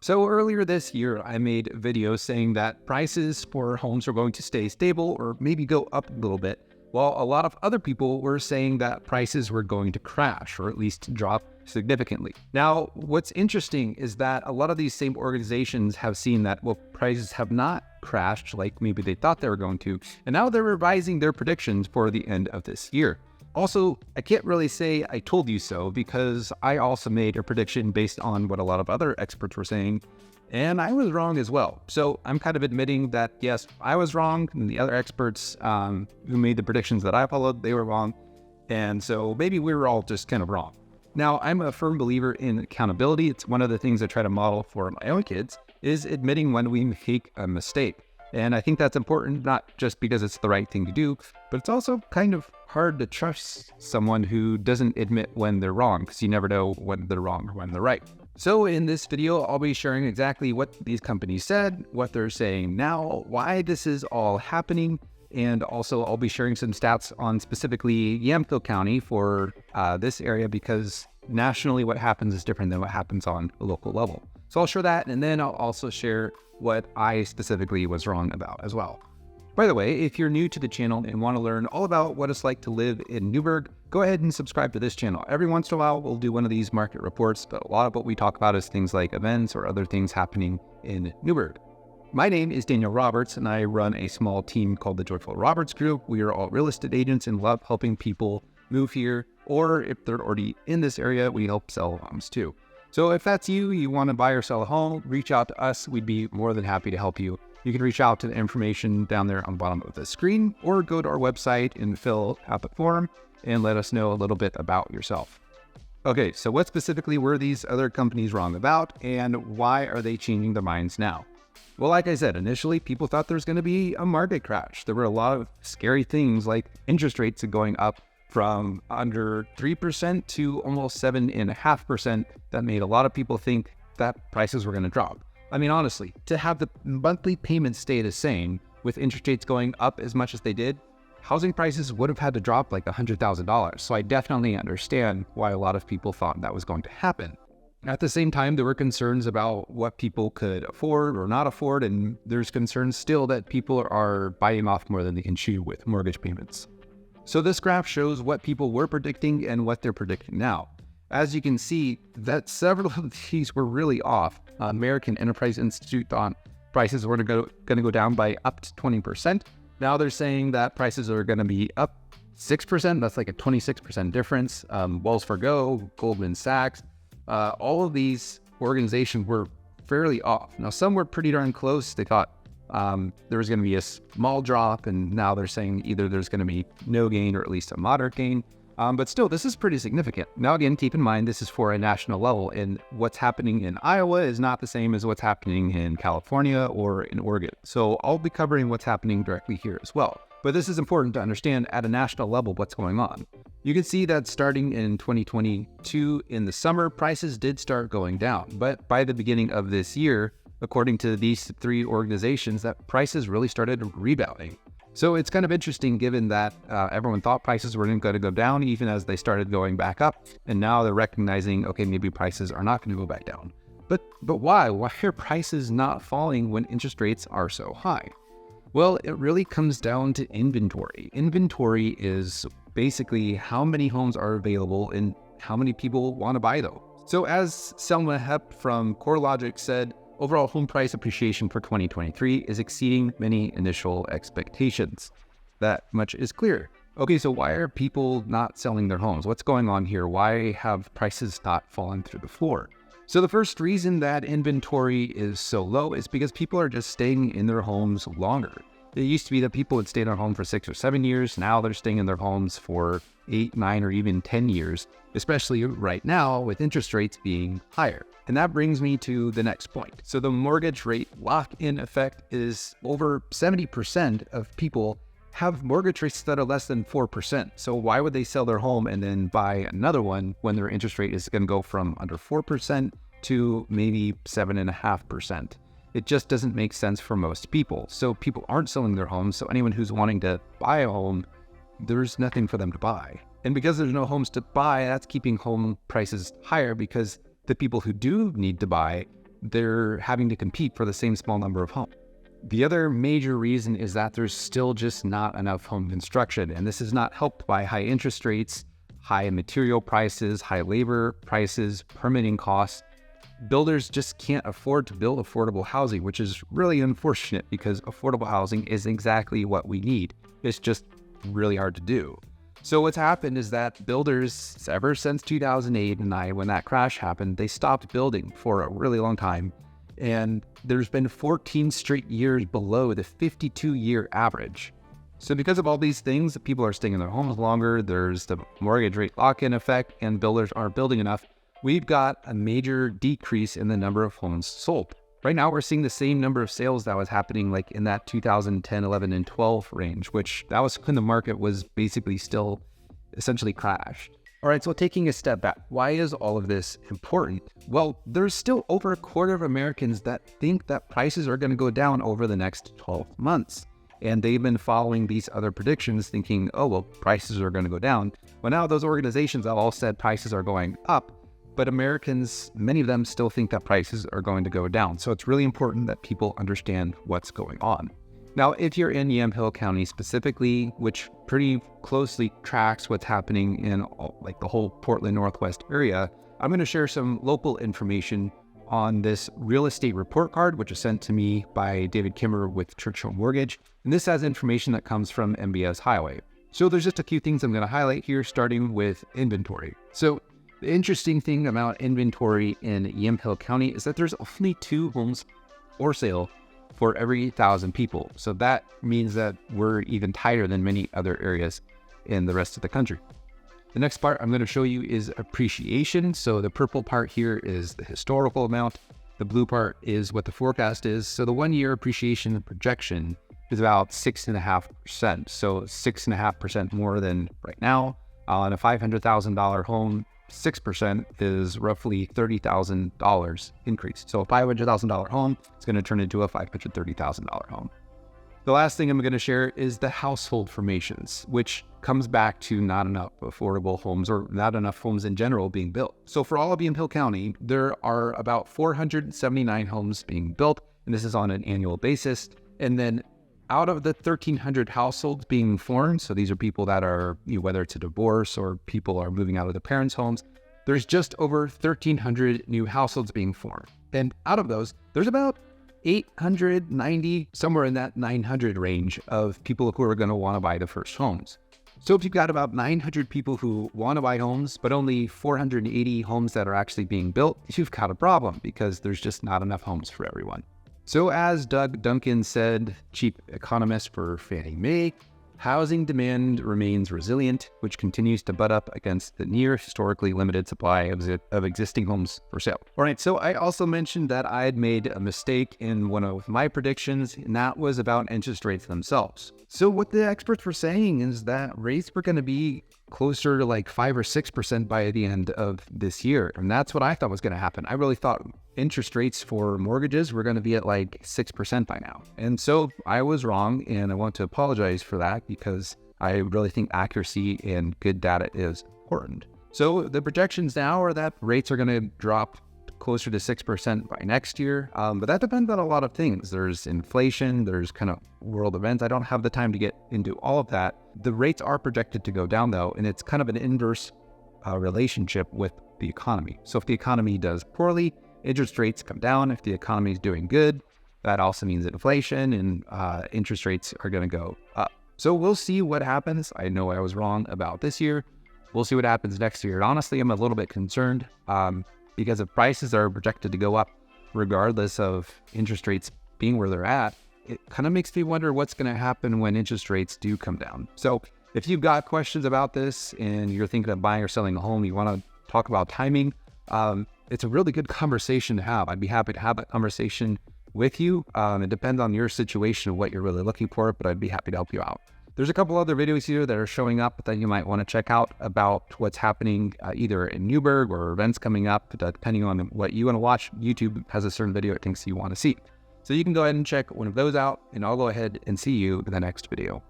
So earlier this year, I made a video saying that prices for homes are going to stay stable or maybe go up a little bit, while a lot of other people were saying that prices were going to crash or at least drop significantly. Now, what's interesting is that a lot of these same organizations have seen that, well, prices have not crashed like maybe they thought they were going to, and now they're revising their predictions for the end of this year. Also, I can't really say I told you so because I also made a prediction based on what a lot of other experts were saying, and I was wrong as well. So I'm kind of admitting that, yes, I was wrong, and the other experts who made the predictions that I followed, they were wrong. And so maybe we were all just kind of wrong. Now, I'm a firm believer in accountability. It's one of the things I try to model for my own kids, is admitting when we make a mistake. And I think that's important, not just because it's the right thing to do, but it's also kind of hard to trust someone who doesn't admit when they're wrong, because you never know when they're wrong or when they're right. So in this video, I'll be sharing exactly what these companies said, what they're saying now, why this is all happening, and also I'll be sharing some stats on specifically Yamhill County for this area, because nationally what happens is different than what happens on a local level. So I'll share that, and then I'll also share what I specifically was wrong about as well. By the way, if you're new to the channel and want to learn all about what it's like to live in Newberg, go ahead and subscribe to this channel. Every once in a while, we'll do one of these market reports, but a lot of what we talk about is things like events or other things happening in Newberg. My name is Daniel Roberts, and I run a small team called the Joyful Roberts Group. We are all real estate agents and love helping people move here, or if they're already in this area, we help sell homes too. So if that's you, you want to buy or sell a home, reach out to us. We'd be more than happy to help you. You can reach out to the information down there on the bottom of the screen, or go to our website and fill out the form and let us know a little bit about yourself. Okay, so what specifically were these other companies wrong about, and why are they changing their minds now? Well, like I said, initially people thought there's going to be a market crash. There were a lot of scary things like interest rates going up from under 3% to almost 7.5%. That made a lot of people think that prices were going to drop. I mean, honestly, to have the monthly payments stay the same with interest rates going up as much as they did, housing prices would have had to drop like $100,000. So I definitely understand why a lot of people thought that was going to happen. At the same time, there were concerns about what people could afford or not afford, and there's concerns still that people are biting off more than they can chew with mortgage payments. So this graph shows what people were predicting and what they're predicting now. As you can see, that several of these were really off. American Enterprise Institute thought prices were going to go down by up to 20%. Now they're saying that prices are going to be up 6%. That's like a 26% difference. Wells Fargo, Goldman Sachs, all of these organizations were fairly off. Now some were pretty darn close. They thought there was going to be a small drop, and now they're saying either there's going to be no gain or at least a moderate gain. But still, this is pretty significant. Now, again, keep in mind, this is for a national level, and what's happening in Iowa is not the same as what's happening in California or in Oregon. So I'll be covering what's happening directly here as well. But this is important to understand at a national level what's going on. You can see that starting in 2022 in the summer, prices did start going down. But by the beginning of this year, according to these three organizations, that prices really started rebounding. So it's kind of interesting given that everyone thought prices were going to go down even as they started going back up. And now they're recognizing, okay, maybe prices are not going to go back down. But why? Why are prices not falling when interest rates are so high? Well, it really comes down to inventory. Inventory is basically how many homes are available and how many people want to buy those. So as Selma Hepp from CoreLogic said, overall home price appreciation for 2023 is exceeding many initial expectations. That much is clear. Okay, so why are people not selling their homes? What's going on here? Why have prices not fallen through the floor? So the first reason that inventory is so low is because people are just staying in their homes longer. It used to be that people would stay in their home for 6 or 7 years. Now they're staying in their homes for 8, 9, or even 10 years, especially right now with interest rates being higher. And that brings me to the next point. So the mortgage rate lock-in effect is over 70% of people have mortgage rates that are less than 4%. So why would they sell their home and then buy another one when their interest rate is going to go from under 4% to maybe 7.5%? It just doesn't make sense for most people. So people aren't selling their homes. So anyone who's wanting to buy a home, there's nothing for them to buy. And because there's no homes to buy, that's keeping home prices higher, because the people who do need to buy they're having to compete for the same small number of homes. The other major reason is that there's still just not enough home construction, and this is not helped by high interest rates, high material prices, high labor prices, permitting costs. Builders just can't afford to build affordable housing, which is really unfortunate because affordable housing is exactly what we need. It's just really hard to do. So what's happened is that builders, ever since 2008 and 2009, when that crash happened, they stopped building for a really long time. And there's been 14 straight years below the 52-year average. So because of all these things, people are staying in their homes longer, there's the mortgage rate lock-in effect, and builders aren't building enough. We've got a major decrease in the number of homes sold. Right now, we're seeing the same number of sales that was happening like in that 2010, 11, and 12 range, which that was when the market was basically still essentially crashed. All right, so taking a step back, why is all of this important? Well, there's still over a quarter of Americans that think that prices are going to go down over the next 12 months. And they've been following these other predictions thinking, oh, well, prices are going to go down. Well, now those organizations have all said prices are going up, but Americans, many of them still think that prices are going to go down. So it's really important that people understand what's going on. Now, if you're in Yamhill County specifically, which pretty closely tracks what's happening in like the whole Portland Northwest area, I'm going to share some local information on this real estate report card, which is sent to me by David Kimmer with Churchill Mortgage. And this has information that comes from MBS Highway. So there's just a few things I'm going to highlight here, starting with inventory. So the interesting thing about inventory in Yamhill County is that there's only 2 homes for sale for every 1,000 people. So that means that we're even tighter than many other areas in the rest of the country. The next part I'm going to show you is appreciation. So the purple part here is the historical amount. The blue part is what the forecast is. So the 1-year appreciation projection is about 6.5%. So 6.5% more than right now. On a $500,000 home, 6% is roughly $30,000 increase. So a $500,000 home is going to turn into a $530,000 home. The last thing I'm going to share is the household formations, which comes back to not enough affordable homes or not enough homes in general being built. So for all of Yamhill County, there are about 479 homes being built, and this is on an annual basis. And then out of the 1,300 households being formed, so these are people that are, whether it's a divorce or people are moving out of their parents' homes, there's just over 1,300 new households being formed. And out of those, there's about 890, somewhere in that 900 range of people who are going to want to buy the first homes. So if you've got about 900 people who want to buy homes, but only 480 homes that are actually being built, you've got a problem because there's just not enough homes for everyone. So as Doug Duncan said, chief economist for Fannie Mae, housing demand remains resilient, which continues to butt up against the near historically limited supply of existing homes for sale. All right, so I also mentioned that I had made a mistake in one of my predictions, and that was about interest rates themselves. So what the experts were saying is that rates were going to be closer to like 5 or 6% by the end of this year. And that's what I thought was going to happen. I really thought interest rates for mortgages were going to be at like 6% by now. And so I was wrong, and I want to apologize for that because I really think accuracy and good data is important. So the projections now are that rates are going to drop closer to 6% by next year. But that depends on a lot of things. There's inflation, there's kind of world events. I don't have the time to get into all of that. The rates are projected to go down though, and it's kind of an inverse relationship with the economy. So if the economy does poorly, interest rates come down. If the economy is doing good, that also means inflation and interest rates are going to go up. So we'll see what happens. I know I was wrong about this year. We'll see what happens next year. And honestly, I'm a little bit concerned because if prices are projected to go up regardless of interest rates being where they're at, it kind of makes me wonder what's going to happen when interest rates do come down. So if you've got questions about this and you're thinking of buying or selling a home, you want to talk about timing, it's a really good conversation to have. I'd be happy to have that conversation with you. It depends on your situation and what you're really looking for, but I'd be happy to help you out. There's a couple other videos here that are showing up that you might want to check out about what's happening either in Newberg or events coming up, depending on what you want to watch. YouTube has a certain video it thinks you want to see. So you can go ahead and check one of those out, and I'll go ahead and see you in the next video.